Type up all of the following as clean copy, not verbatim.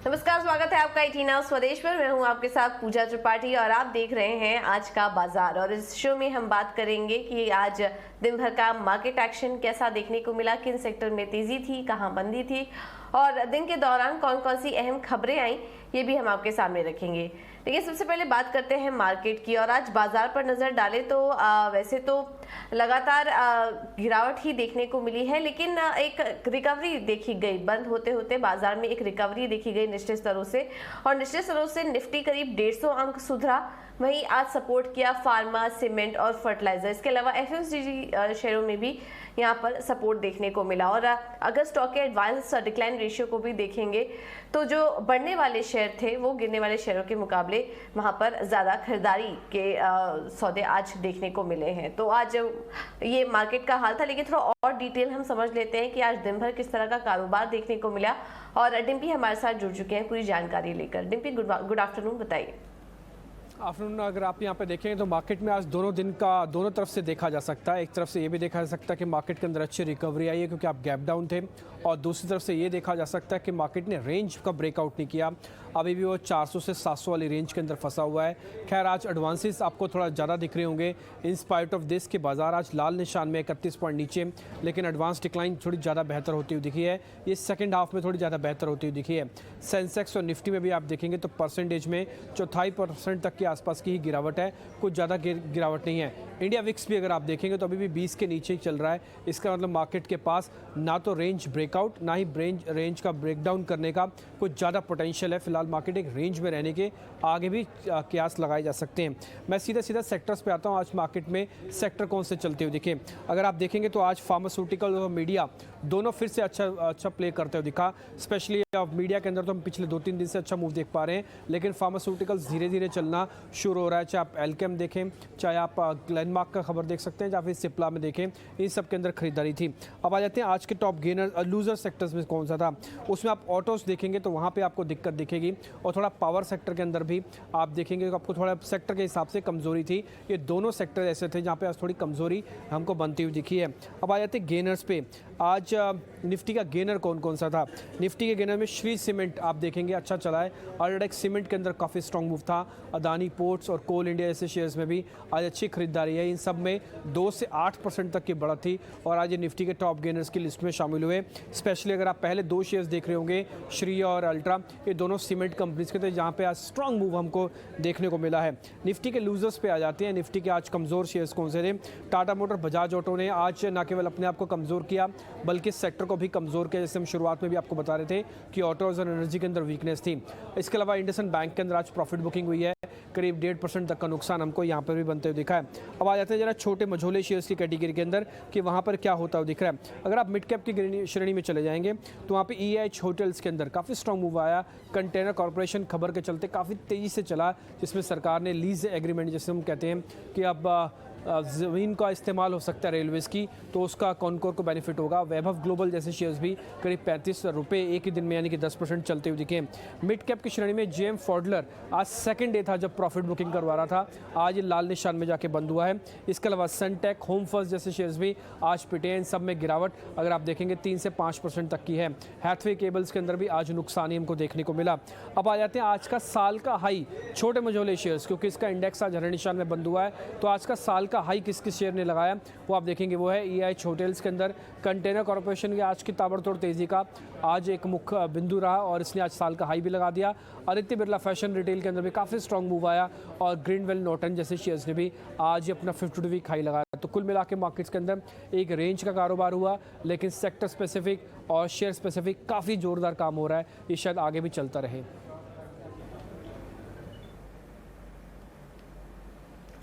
नमस्कार, स्वागत है आपका 18 स्वदेश पर। मैं हूं आपके साथ पूजा त्रिपाठी और आप देख रहे हैं आज का बाजार। और इस शो में हम बात करेंगे कि आज दिन भर का मार्केट एक्शन कैसा देखने को मिला, किन सेक्टर में तेजी थी, कहां मंदी थी और दिन के दौरान कौन कौन सी अहम खबरें आई, ये भी हम आपके सामने रखेंगे। देखिए, सबसे पहले बात करते हैं मार्केट की। और आज बाजार पर नजर डालें तो वैसे तो लगातार गिरावट ही देखने को मिली है, लेकिन एक रिकवरी देखी गई। बंद होते होते बाजार में एक रिकवरी देखी गई निचले स्तरों से, और निचले स्तरों से निफ्टी करीब 150 अंक सुधरा। वहीं आज सपोर्ट किया फार्मा, सीमेंट और फर्टिलाइजर। इसके अलावा एफएमसीजी शेयरों में भी यहाँ पर सपोर्ट देखने को मिला। और अगर स्टॉक के एडवांस डिक्लाइन रेशियो को भी देखेंगे तो जो बढ़ने वाले शेयर थे वो गिरने वाले शेयरों के मुकाबले वहां पर ज्यादा खरीदारी के सौदे आज देखने को मिले हैं। तो आज ये मार्केट का हाल था, लेकिन थोड़ा और डिटेल हम समझ लेते हैं कि आज दिन भर किस तरह का कारोबार देखने को मिला। और डिम्पी हमारे साथ जुड़ चुके हैं पूरी जानकारी लेकर। डिम्पी, गुड आफ्टरनून, बताइए। आफ्टरनून। अगर आप यहाँ पे देखें तो मार्केट में आज दोनों तरफ से देखा जा सकता है। एक तरफ से ये भी देखा जा सकता है कि मार्केट के अंदर अच्छी रिकवरी आई है क्योंकि आप गैप डाउन थे, और दूसरी तरफ से ये देखा जा सकता है कि मार्केट ने रेंज का ब्रेकआउट नहीं किया। अभी भी वो 400 से 700 वाली रेंज के अंदर फंसा हुआ है। खैर, आज एडवांसेस आपको थोड़ा ज़्यादा दिख रहे होंगे। इन स्पाइट ऑफ दिस के बाजार आज लाल निशान में 31 पॉइंट नीचे, लेकिन एडवांस डिक्लाइन थोड़ी ज़्यादा बेहतर होती हुई दिखी है। ये सेकंड हाफ में थोड़ी ज़्यादा बेहतर होती हुई दिखी है। सेंसेक्स और निफ्टी में भी आप देखेंगे तो परसेंटेज में 0.25% तक के आसपास की ही गिरावट है, कुछ ज़्यादा गिरावट नहीं है। इंडिया विक्स भी अगर आप देखेंगे तो अभी भी 20 के नीचे ही चल रहा है। इसका मतलब मार्केट के पास ना तो रेंज ब्रेकआउट, ना ही रेंज का ब्रेकडाउन करने का कुछ ज़्यादा पोटेंशियल है। फिलहाल मार्केट एक रेंज में रहने के आगे भी कयास लगाए जा सकते हैं। मैं सीधा सेक्टर्स पे आता हूँ। आज मार्केट में सेक्टर कौन से चलते हुए दिखे, अगर आप देखेंगे तो आज फार्मास्यूटिकल और मीडिया दोनों फिर से अच्छा प्ले करते हुए दिखा। स्पेशली मीडिया के अंदर तो हम पिछले 2-3 दिन से अच्छा मूव देख पा रहे हैं, लेकिन फार्मास्यूटिकल्स धीरे धीरे चलना शुरू हो रहा है। चाहे आप एल्केम देखें, चाहे आप ग्लेनमार्क का खबर देख सकते हैं, या फिर सिप्ला में देखें, इन सब के अंदर खरीदारी थी। अब आ जाते हैं आज के टॉप गेनर लूजर सेक्टर्स में कौन सा था। उसमें आप ऑटोस देखेंगे तो वहाँ पे आपको दिक्कत दिखेगी, और थोड़ा पावर सेक्टर के अंदर भी आप देखेंगे तो आपको थोड़ा सेक्टर के हिसाब से कमजोरी थी। ये दोनों सेक्टर ऐसे थे जहाँ पे आज थोड़ी कमजोरी हमको बनती हुई दिखी है। अब आ जाते हैं गेनर्स पे। आज निफ्टी का गेनर कौन कौन सा था। निफ्टी के गेनर में श्री सीमेंट आप देखेंगे अच्छा चला है। अल्ट्राटेक सीमेंट के अंदर काफ़ी स्ट्रॉन्ग मूव था। अदानी पोर्ट्स और कोल इंडिया जैसे शेयर्स में भी आज अच्छी खरीदारी है। इन सब में 2 से 8% तक की बढ़त थी, और आज ये निफ्टी के टॉप गेनर्स की लिस्ट में शामिल हुए। स्पेशली अगर आप पहले 2 शेयर्स देख रहे होंगे, श्री और अल्ट्रा, ये दोनों सीमेंट कंपनीज के थे जहाँ पे आज स्ट्रॉन्ग मूव हमको देखने को मिला है। निफ्टी के लूजर्स पे आ जाते हैं। निफ्टी के आज कमज़ोर शेयर्स कौन से थे। टाटा मोटर, बजाज ऑटो ने आज न केवल अपने आप को कमज़ोर किया बल्कि सेक्टर को भी कमज़ोर किया, जैसे हम शुरुआत में भी आपको बता रहे थे कि ऑटोज और एनर्जी के अंदर वीकनेस थी। इसके अलावा इंडसइंड बैंक के अंदर आज प्रॉफिट बुकिंग हुई है, करीब 1.5% तक का नुकसान हमको यहाँ पर भी बनते हुए दिखा है। अब आ जाते हैं जरा छोटे मझोले शेयर्स की कैटेगरी के अंदर कि वहाँ पर क्या होता हुआ दिख रहा है। अगर आप मिड कैप की श्रेणी में चले जाएंगे तो वहाँ पे EIH होटल्स के अंदर काफ़ी स्ट्रॉन्ग मूव आया। कंटेनर कॉर्पोरेशन खबर के चलते काफ़ी तेज़ी से चला, जिसमें सरकार ने लीज एग्रीमेंट, जैसे हम कहते हैं कि अब ज़मीन का इस्तेमाल हो सकता है रेलवेज़ की, तो उसका कॉनकोर को बेनिफिट होगा। वैभव ग्लोबल जैसे शेयर्स भी करीब 35 रुपये एक ही दिन में, यानी कि 10% चलते हुए दिखे। मिड कैप की श्रेणी में जेएम फॉडलर आज सेकंड डे था जब प्रॉफिट बुकिंग करवा रहा था, आज ये लाल निशान में जाके बंद हुआ है। इसके अलावा सनटेक, होम फर्स्ट जैसे शेयर्स भी आज पिटे हैं। इन सब में गिरावट अगर आप देखेंगे 3 से 5% तक की है। हैथवे केबल्स के अंदर भी आज नुकसान ही हमको देखने को मिला। अब आ जाते हैं आज का साल का हाई छोटे मझोले शेयर्स, क्योंकि इसका इंडेक्स आज हरे निशान में बंद हुआ है। तो आज का साल का हाई किस किस शेयर ने लगाया वो आप देखेंगे, वो है EIH होटल्स के अंदर। कंटेनर कॉर्पोरेशन की आज की ताबड़तोड़ तेजी का आज एक मुख्य बिंदु रहा, और इसने आज साल का हाई भी लगा दिया। आदित्य बिरला फैशन रिटेल के अंदर भी काफ़ी स्ट्रॉन्ग मूव आया, और ग्रीनवेल नॉर्टन जैसे शेयर्स ने भी आज अपना 52 वीक हाई लगाया। तो कुल मिला के मार्केट्स के अंदर एक रेंज का कारोबार हुआ, लेकिन सेक्टर स्पेसिफिक और शेयर स्पेसिफिक काफ़ी जोरदार काम हो रहा है। ये शायद आगे भी चलता रहे।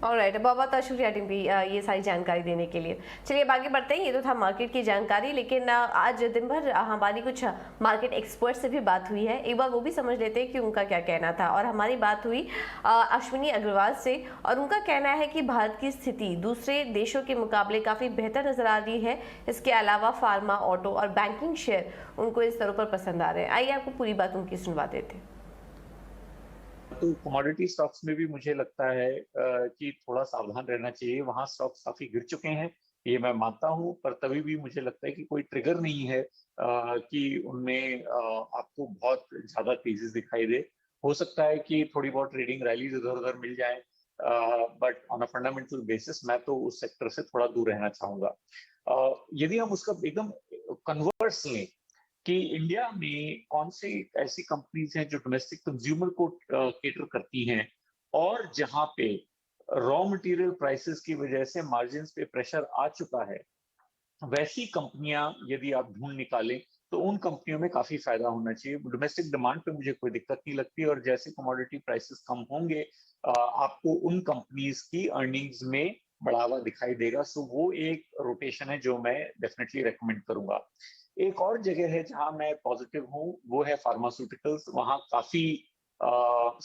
ऑलराइट, बहुत बहुत शुक्रिया टिम्पी ये सारी जानकारी देने के लिए। चलिए अब आगे बढ़ते हैं। ये तो था मार्केट की जानकारी, लेकिन आज दिन भर हमारी कुछ मार्केट एक्सपर्ट से भी बात हुई है। एक बार वो भी समझ लेते हैं कि उनका क्या कहना था। और हमारी बात हुई अश्विनी अग्रवाल से, और उनका कहना है कि भारत की स्थिति दूसरे देशों के मुकाबले काफ़ी बेहतर नजर आ रही है। इसके अलावा फार्मा, ऑटो और बैंकिंग शेयर उनको इस स्तरों पर पसंद आ रहे हैं। आइए आपको पूरी बात उनकी सुनवा देते हैं। तो कमोडिटी स्टॉक्स में भी मुझे लगता है कि थोड़ा सावधान रहना चाहिए। वहां स्टॉक्स काफी गिर चुके हैं, ये मैं मानता हूँ, पर तभी भी मुझे लगता है कि कोई ट्रिगर नहीं है कि उनमें आपको बहुत ज्यादा तेजी दिखाई दे। हो सकता है कि थोड़ी बहुत ट्रेडिंग रैलीज इधर उधर मिल जाए, but on a fundamental basis मैं तो उस सेक्टर से थोड़ा दूर रहना चाहूंगा। यदि हम उसका एकदम कन्वर्स लें कि इंडिया में कौन सी ऐसी कंपनीज हैं जो डोमेस्टिक कंज्यूमर को केटर करती हैं और जहां पे रॉ मटेरियल प्राइसेस की वजह से मार्जिन्स पे प्रेशर आ चुका है, वैसी कंपनियां यदि आप ढूंढ निकालें तो उन कंपनियों में काफी फायदा होना चाहिए। डोमेस्टिक डिमांड पे मुझे कोई दिक्कत नहीं लगती, और जैसे कमोडिटी प्राइसेस कम होंगे आपको उन कंपनीज की अर्निंग्स में बढ़ावा दिखाई देगा। सो वो एक रोटेशन है जो मैं डेफिनेटली रेकमेंड करूंगा। एक और जगह है जहां मैं पॉजिटिव हूँ, वो है फार्मास्यूटिकल्स। वहां काफी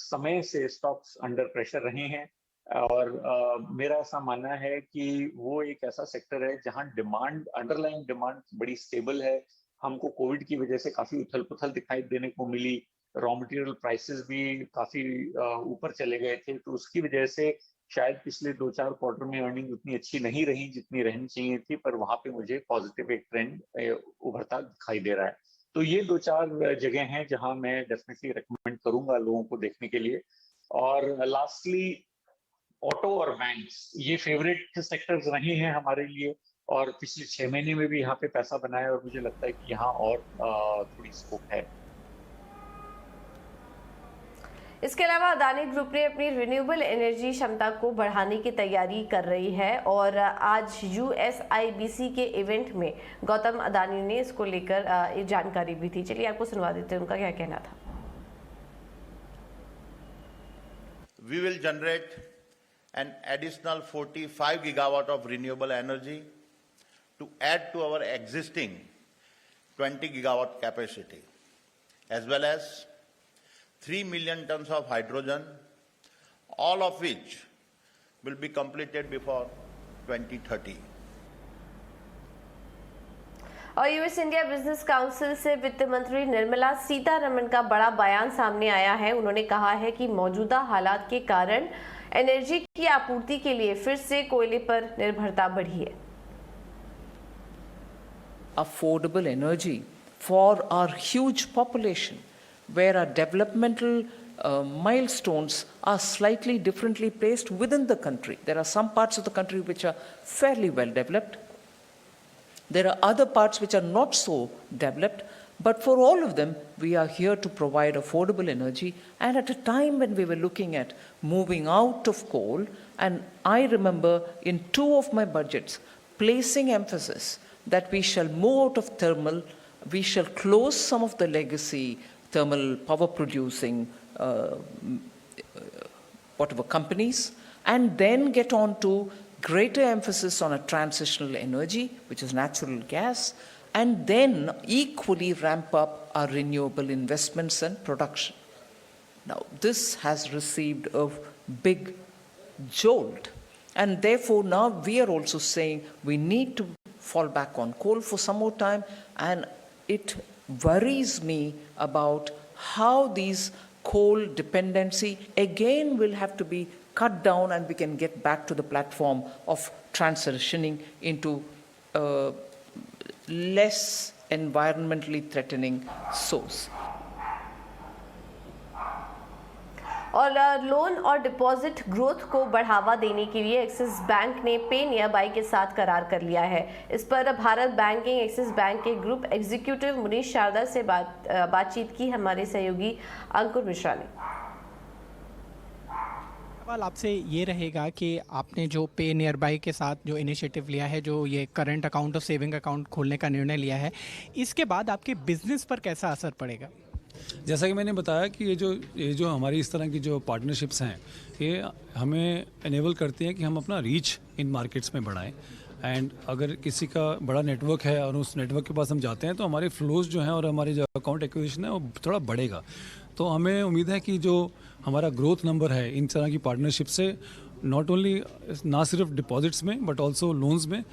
समय से स्टॉक्स अंडर प्रेशर रहे हैं, और मेरा ऐसा मानना है कि वो एक ऐसा सेक्टर है जहां डिमांड, अंडरलाइंग डिमांड बड़ी स्टेबल है। हमको कोविड की वजह से काफी उथल पुथल दिखाई देने को मिली, रॉ मटेरियल प्राइसेस भी काफी ऊपर चले गए थे, तो उसकी वजह से शायद पिछले 2-4 क्वार्टर में अर्निंग उतनी अच्छी नहीं रही जितनी रहनी चाहिए थी, पर वहां पे मुझे पॉजिटिव एक ट्रेंड उभरता दिखाई दे रहा है। तो ये 2-4 जगह हैं जहां मैं डेफिनेटली रेकमेंड करूंगा लोगों को देखने के लिए। और लास्टली ऑटो और बैंक्स, ये फेवरेट सेक्टर्स रहे हैं हमारे लिए, और पिछले 6 महीने में भी यहाँ पे पैसा बनाया, और मुझे लगता है कि यहाँ और थोड़ी स्कोप है। इसके अलावा अदानी ग्रुप ने अपनी रिन्यूएबल एनर्जी क्षमता को बढ़ाने की तैयारी कर रही है, और आज USIBC के इवेंट में गौतम अदानी ने इसको लेकर एक जानकारी भी थी। चलिए आपको सुनवा देते हैं उनका क्या कहना था। We will generate an additional 45 gigawatt of renewable energy to add to our existing 20 gigawatt capacity, as well as 3 million tons of hydrogen, all of which will be completed before 2030. और यूएस इंडिया बिजनेस काउंसिल से वित्त मंत्री निर्मला सीतारमण का बड़ा बयान सामने आया है। उन्होंने कहा है कि मौजूदा हालात के कारण एनर्जी की आपूर्ति के लिए फिर से कोयले पर निर्भरता बढ़ी है। Affordable energy for our huge population, where our developmental milestones are slightly differently placed within the country. There are some parts of the country which are fairly well developed. There are other parts which are not so developed, but for all of them, we are here to provide affordable energy. And at a time when we were looking at moving out of coal, and I remember in 2 of my budgets placing emphasis that we shall move out of thermal, we shall close some of the legacy thermal power producing whatever companies, and then get on to greater emphasis on a transitional energy, which is natural gas, and then equally ramp up our renewable investments and production. Now, this has received a big jolt, and therefore now we are also saying we need to fall back on coal for some more time, and it worries me about how these coal dependency again will have to be cut down, and we can get back to the platform of transitioning into less environmentally threatening source. और loan और deposit growth को बढ़ावा देने के लिए axis bank ने पे near by के साथ करार कर लिया है। इस पर भारत बैंकिंग एक्सिस बैंक के ग्रुप एग्जीक्यूटिव मुनीश शारदा से बातचीत की हमारे सहयोगी अंकुर मिश्रा ने। सवाल आपसे ये रहेगा कि आपने जो पे नियर बाय के साथ जो इनिशिएटिव लिया है, जो ये करंट अकाउंट और सेविंग अकाउंट खोलने का निर्णय लिया है, इसके बाद आपके बिजनेस पर कैसा असर पड़ेगा? जैसा कि मैंने बताया कि ये जो हमारी इस तरह की जो पार्टनरशिप्स हैं, ये हमें इनेबल करती हैं कि हम अपना रीच इन मार्केट्स में बढ़ाएं। एंड अगर किसी का बड़ा नेटवर्क है और उस नेटवर्क के पास हम जाते हैं तो हमारे फ्लोज जो हैं और हमारे जो अकाउंट एक्विजिशन है वो थोड़ा बढ़ेगा। तो हमें उम्मीद है कि जो हमारा ग्रोथ नंबर है इन तरह की पार्टनरशिप से, नॉट ओनली ना सिर्फ डिपॉजिट्स में बट ऑल्सो लोन्स में,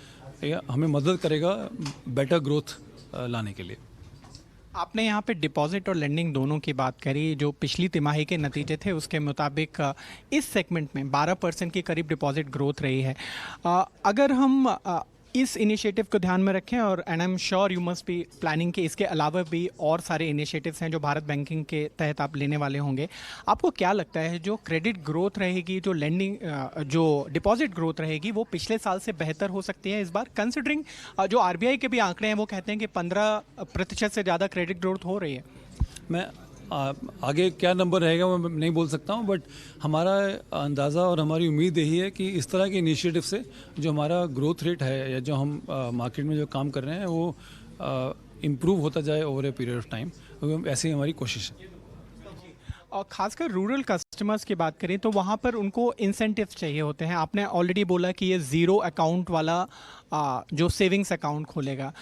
हमें मदद करेगा बेटर ग्रोथ लाने के लिए। आपने यहाँ पे डिपॉजिट और लेंडिंग दोनों की बात करी। जो पिछली तिमाही के नतीजे थे उसके मुताबिक इस सेगमेंट में 12% के करीब डिपॉजिट ग्रोथ रही है। अगर हम इस इनिशिएटिव को ध्यान में रखें और and I am sure you must be planning कि इसके अलावा भी और सारे इनिशिएटिव्स हैं जो भारत बैंकिंग के तहत आप लेने वाले होंगे। आपको क्या लगता है जो क्रेडिट ग्रोथ रहेगी, जो लेंडिंग जो डिपॉजिट ग्रोथ रहेगी वो पिछले साल से बेहतर हो सकती है इस बार, कंसिडरिंग जो आरबीआई के भी आंकड़े हैं वो कहते हैं कि 15% से ज़्यादा क्रेडिट ग्रोथ हो रही है? मैं आगे क्या नंबर रहेगा मैं नहीं बोल सकता हूँ, बट हमारा अंदाज़ा और हमारी उम्मीद यही है कि इस तरह के इनिशिएटिव से जो हमारा ग्रोथ रेट है या जो हम मार्केट में जो काम कर रहे हैं वो इम्प्रूव होता जाए over a period of time. ऐसी हमारी कोशिश है। और खासकर रूरल कस्टमर्स की बात करें तो वहाँ पर उनको इंसेंटिव्स चाहिए होते हैं। आपने ऑलरेडी बोला कि ये ज़ीरो अकाउंट वाला जो सेविंग्स अकाउंट खोलेगा,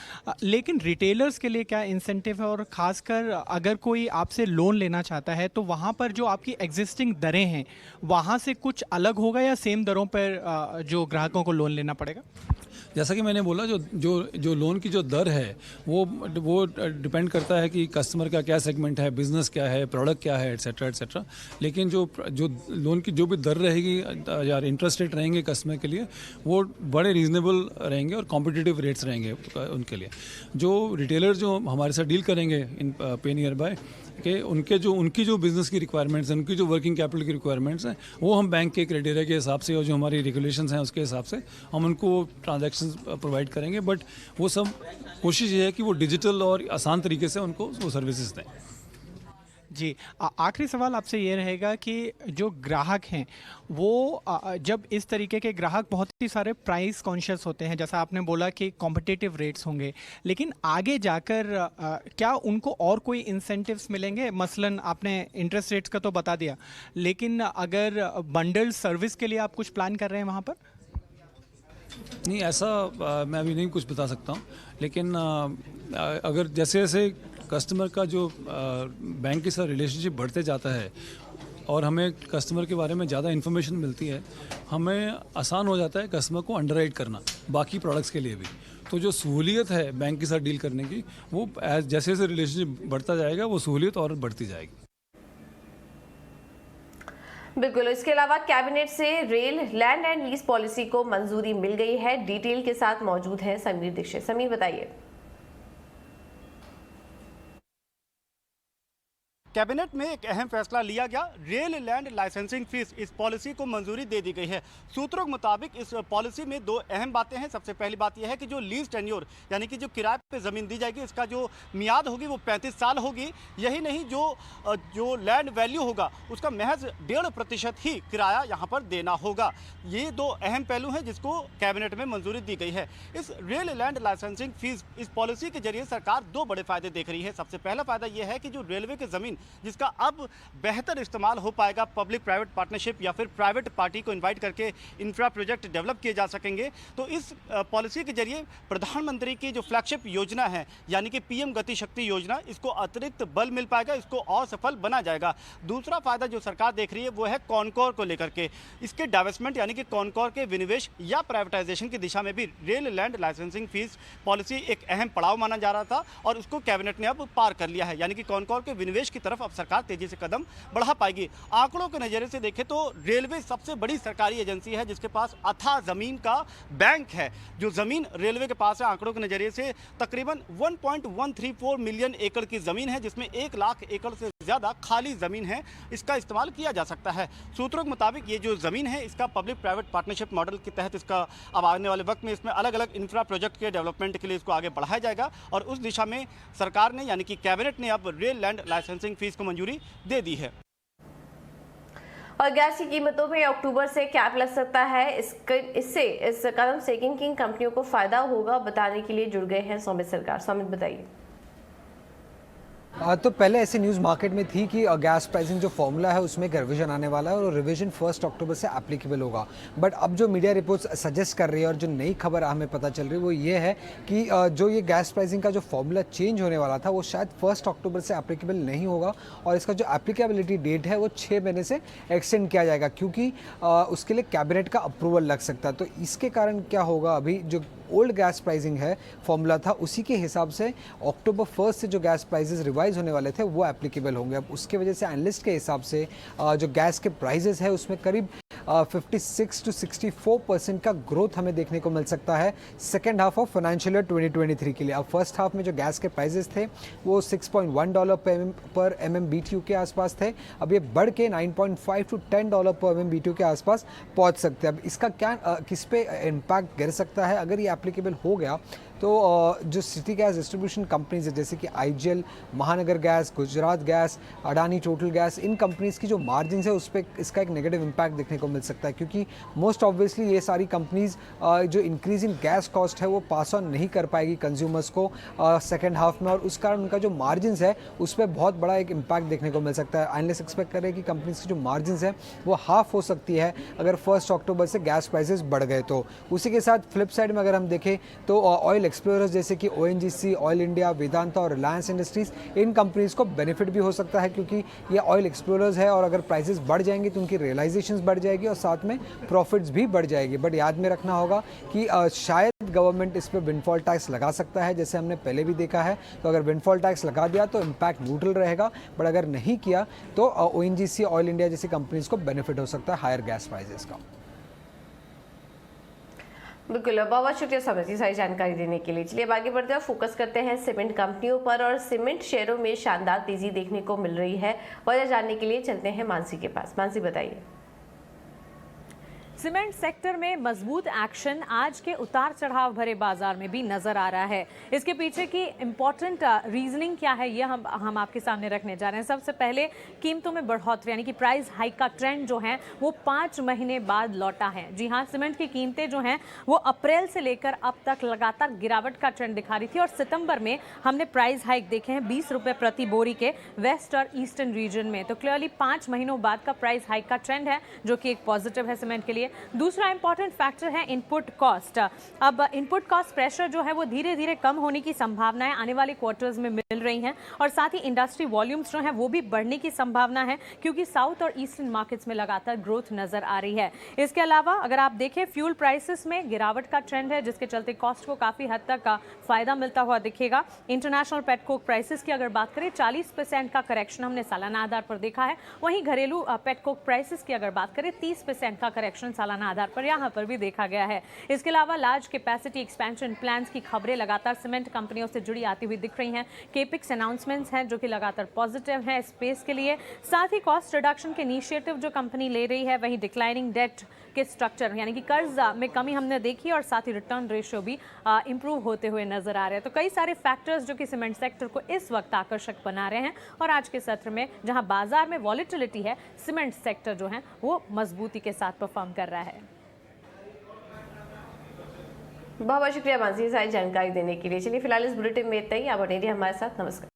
लेकिन रिटेलर्स के लिए क्या इंसेंटिव है? और ख़ासकर अगर कोई आपसे लोन लेना चाहता है तो वहाँ पर जो आपकी एग्जिस्टिंग दरें हैं वहाँ से कुछ अलग होगा या सेम दरों पर जो ग्राहकों को लोन लेना पड़ेगा? जैसा कि मैंने बोला जो लोन की जो दर है वो डिपेंड करता है कि कस्टमर का क्या सेगमेंट है, बिजनेस क्या है, प्रोडक्ट क्या है, एटसेट्रा एटसेट्रा। लेकिन जो लोन की जो भी दर रहेगी या इंटरेस्ट रेट रहेंगे कस्टमर के लिए वो बड़े रीजनेबल रहेंगे और कॉम्पिटिटिव रेट्स रहेंगे उनके लिए। जो रिटेलर जो हमारे साथ डील करेंगे इन पे नियर बाय कि उनकी जो बिज़नेस की रिक्वायरमेंट्स हैं, उनकी जो वर्किंग कैपिटल की रिक्वायरमेंट्स हैं वो हम बैंक के क्राइटेरिया के हिसाब से और जो हमारी रेगुलेशंस हैं उसके हिसाब से हम उनको ट्रांजैक्शंस प्रोवाइड करेंगे। बट वो सब कोशिश ये है कि वो डिजिटल और आसान तरीके से उनको वो सर्विसेज दें। जी, आखिरी सवाल आपसे ये रहेगा कि जो ग्राहक हैं वो जब इस तरीके के ग्राहक बहुत ही सारे प्राइस कॉन्शियस होते हैं, जैसा आपने बोला कि कॉम्पिटिटिव रेट्स होंगे, लेकिन आगे जाकर क्या उनको और कोई इंसेंटिव्स मिलेंगे? मसलन आपने इंटरेस्ट रेट्स का तो बता दिया, लेकिन अगर बंडल्ड सर्विस के लिए आप कुछ प्लान कर रहे हैं वहाँ पर? नहीं, ऐसा मैं अभी नहीं कुछ बता सकता हूँ, लेकिन अगर जैसे जैसे कस्टमर का जो बैंक के साथ रिलेशनशिप बढ़ते जाता है और हमें कस्टमर के बारे में ज़्यादा इन्फॉर्मेशन मिलती है, हमें आसान हो जाता है कस्टमर को अंडरराइट करना बाकी प्रोडक्ट्स के लिए भी। तो जो सहूलियत है बैंक के साथ डील करने की वो जैसे जैसे रिलेशनशिप बढ़ता जाएगा वो सहूलियत और बढ़ती जाएगी। बिल्कुल। इसके अलावा कैबिनेट से rail land and lease policy को मंजूरी मिल गई है। डिटेल के साथ मौजूद है समीर दीक्षित। समीर, बताइए। कैबिनेट में एक अहम फैसला लिया गया। रेल लैंड लाइसेंसिंग फीस इस पॉलिसी को मंजूरी दे दी गई है। सूत्रों के मुताबिक इस पॉलिसी में दो अहम बातें हैं। सबसे पहली बात यह है कि जो लीज टेन्योर यानी कि जो किराए पे ज़मीन दी जाएगी इसका जो मियाद होगी वो 35 साल होगी। यही नहीं, जो लैंड वैल्यू होगा उसका महज 1.5% ही किराया यहाँ पर देना होगा। ये दो अहम पहलू हैं जिसको कैबिनेट में मंजूरी दी गई है। इस रेल लैंड लाइसेंसिंग फीस इस पॉलिसी के जरिए सरकार दो बड़े फायदे देख रही है। सबसे पहला फायदा यह है कि जो रेलवे की ज़मीन जिसका अब बेहतर इस्तेमाल हो पाएगा, पब्लिक प्राइवेट पार्टनरशिप या फिर प्राइवेट पार्टी को इनवाइट करके इंफ्रा प्रोजेक्ट डेवलप किए जा सकेंगे। तो इस पॉलिसी के जरिए प्रधानमंत्री की जो फ्लैगशिप योजना है यानी कि पीएम गति शक्ति योजना, इसको अतिरिक्त बल मिल पाएगा, इसको और सफल बना जाएगा। दूसरा फायदा जो सरकार देख रही है वो है कॉनकोर को लेकर के। इसके डाइवेस्टमेंट यानी कि कॉनकोर के विनिवेश या प्राइवेटाइजेशन की दिशा में भी rail land licensing fees policy एक अहम पड़ाव माना जा रहा था और उसको कैबिनेट ने अब पार कर लिया है। यानी कि कॉनकोर के विनिवेश की तरफ अब सरकार तेजी से कदम बढ़ा पाएगी। आंकड़ों के नजरिए से देखें तो रेलवे सबसे बड़ी सरकारी एजेंसी है जिसके पास अथाह जमीन का बैंक है। जो जमीन रेलवे के पास है आंकड़ों के नजरिए से तकरीबन 1.134 मिलियन एकड़ की जमीन है, जिसमें 1 लाख एकड़ से ज्यादा खाली जमीन है। इसका इस्तेमाल किया जा सकता है। सूत्रों के मुताबिक ये जो जमीन है इसका पब्लिक प्राइवेट पार्टनरशिप मॉडल के तहत इसका अब आने वाले वक्त में इसमें अलग अलग इंफ्रा प्रोजेक्ट के डेवलपमेंट के लिए इसको आगे बढ़ाया जाएगा और उस दिशा में सरकार ने यानी कि कैबिनेट ने अब रेल लैंड लाइसेंसिंग फीस को मंजूरी दे दी है। और गैस की कीमतों में अक्टूबर से कैप लग सकता है। इससे इस कदम से किन किन कंपनियों को फायदा होगा बताने के लिए जुड़ गए हैं सौमित सरकार। सौमित, बताइए। तो पहले ऐसी न्यूज़ मार्केट में थी कि गैस प्राइसिंग जो फॉर्मूला है उसमें एक रिवीजन आने वाला है और रिवीजन 1 अक्टूबर से एप्लीकेबल होगा। बट अब जो मीडिया रिपोर्ट्स सजेस्ट कर रही है और जो नई खबर हमें पता चल रही है वो ये है कि जो ये गैस प्राइसिंग का जो फॉर्मूला चेंज होने वाला था वो शायद 1 अक्टूबर से एप्लीकेबल नहीं होगा और इसका जो एप्लीकेबिलिटी डेट है वो 6 महीने से एक्सटेंड किया जाएगा, क्योंकि उसके लिए कैबिनेट का अप्रूवल लग सकता है। तो इसके कारण क्या होगा, अभी जो ओल्ड गैस प्राइसिंग है फॉर्मूला था उसी के हिसाब से अक्टूबर 1 से जो गैस प्राइसेस रिवाइज होने वाले थे वो एप्लीकेबल होंगे। अब उसके वजह से एनालिस्ट के हिसाब से जो गैस के प्राइसेस है उसमें करीब 56 to 64% का ग्रोथ हमें देखने को मिल सकता है second half of financial year 2023 के लिए। अब फर्स्ट हाफ में जो गैस के प्राइजेस थे वो $6.1 पर MMBTU के आसपास थे, अब ये बढ़ के $9.5 to $10 पर MMBTU के आसपास पहुंच सकते हैं। अब इसका क्या किस पे इम्पैक्ट गिर सकता है अगर ये एप्लीकेबल हो गया तो जो सिटी गैस डिस्ट्रीब्यूशन कंपनीज है जैसे कि IGL, Mahanagar gas, Gujarat gas, Adani Total gas, इन कंपनीज़ की जो मार्जिन है उस पर इसका एक नेगेटिव इम्पैक्ट देखने को मिल सकता है, क्योंकि मोस्ट ऑब्वियसली ये सारी कंपनीज़ जो इंक्रीज इन गैस कॉस्ट है वो पास ऑन नहीं कर पाएगी कंज्यूमर्स को सेकेंड हाफ में, और उस कारण उनका जो मार्जिन है उस पर बहुत बड़ा एक इम्पैक्ट देखने को मिल सकता है। एनालिस्ट एक्सपेक्ट कर रहे हैं कि कंपनीज की जो मार्जिन है वो हाफ हो सकती है अगर 1 अक्टूबर से गैस प्राइसेस बढ़ गए तो। उसी के साथ फ्लिप साइड में अगर हम देखें तो ऑयल एक्सप्लोरर्स जैसे कि ONGC, ऑयल इंडिया, वेदांता और रिलायंस इंडस्ट्रीज, इन कंपनीज को बेनिफिट भी हो सकता है क्योंकि ये ऑयल एक्सप्लोरर्स है और अगर प्राइसेस बढ़ जाएंगे तो उनकी रियलाइजेशंस बढ़ जाएगी और साथ में प्रॉफिट्स भी बढ़ जाएगी। बट याद में रखना होगा कि शायद गवर्नमेंट इस पर विंडफॉल टैक्स लगा सकता है जैसे हमने पहले भी देखा है, तो अगर विंडफॉल टैक्स लगा दिया तो इम्पैक्ट न्यूट्रल रहेगा, बट अगर नहीं किया तो ONGC, ऑयल इंडिया जैसी कंपनीज को बेनिफिट हो सकता है हायर गैस प्राइसेस का। बिल्कुल, बहुत शुक्रिया समझ सारी जानकारी देने के लिए। चलिए अब आगे बढ़ते हैं, फोकस करते हैं सीमेंट कंपनियों पर, और सीमेंट शेयरों में शानदार तेजी देखने को मिल रही है। वजह जानने के लिए चलते हैं मानसी के पास। मानसी बताइए। सीमेंट सेक्टर में मजबूत एक्शन आज के उतार चढ़ाव भरे बाजार में भी नजर आ रहा है। इसके पीछे की इंपॉर्टेंट रीजनिंग क्या है ये हम आपके सामने रखने जा रहे हैं। सबसे पहले कीमतों में बढ़ोतरी यानी कि प्राइस हाइक का ट्रेंड जो है वो 5 महीने बाद लौटा है। जी हाँ, सीमेंट की कीमतें जो हैं वो अप्रैल से लेकर अब तक लगातार गिरावट का ट्रेंड दिखा रही थी और सितंबर में हमने प्राइस हाइक देखे हैं 20 रुपये प्रति बोरी के वेस्ट और ईस्टर्न रीजन में। तो क्लियरली 5 महीनों बाद का प्राइस हाइक का ट्रेंड है जो कि एक पॉजिटिव है सीमेंट के लिए। दूसरा इंपॉर्टेंट फैक्टर है इनपुट कॉस्ट। अब इनपुट कॉस्ट प्रेशर जो है वो धीरे धीरे कम होने की संभावनाएं आने वाले क्वार्टर्स में मिल रही हैं और साथ ही इंडस्ट्री वॉल्यूम्स जो है वो भी बढ़ने की संभावना है क्योंकि साउथ और ईस्टर्न मार्केट्स में लगातार ग्रोथ नजर आ रही है। इसके अलावा अगर आप देखें फ्यूल प्राइसेस में गिरावट का ट्रेंड है जिसके चलते कॉस्ट को काफी हद तक का फायदा मिलता हुआ दिखेगा। इंटरनेशनल पेटकोक प्राइसेस की अगर बात करें 40% का करेक्शन हमने सालाना आधार पर देखा है, वहीं घरेलू पेटकोक प्राइसेस की अगर बात करें 30% का करेक्शन सालाना आधार पर यहां पर भी देखा गया है। इसके अलावा लार्ज कैपेसिटी एक्सपेंशन प्लान्स की खबरें लगातार सीमेंट कंपनियों से जुड़ी आती हुई दिख रही हैं। केपिक्स अनाउंसमेंट्स हैं जो कि लगातार पॉजिटिव हैं स्पेस के लिए। साथ ही कॉस्ट रिडक्शन के इनिशिएटिव जो कंपनी ले रही है, वहीं डिक्लाइनिंग डेट के स्ट्रक्चर यानी कि कर्ज में कमी हमने देखी और साथ ही रिटर्न रेशियो भी इंप्रूव होते हुए नजर आ रहे हैं। तो कई सारे फैक्टर्स जो कि सीमेंट सेक्टर को इस वक्त आकर्षक बना रहे हैं और आज के सत्र में जहां बाजार में वॉलेटिलिटी है, सीमेंट सेक्टर जो है वो मजबूती के साथ परफॉर्म कर रहा है। बहुत बहुत शुक्रिया मानसी सारी जानकारी देने के लिए। चलिए फिलहाल इस बुलेटिन में इतना ही। आप बने रहिए हमारे साथ। नमस्कार।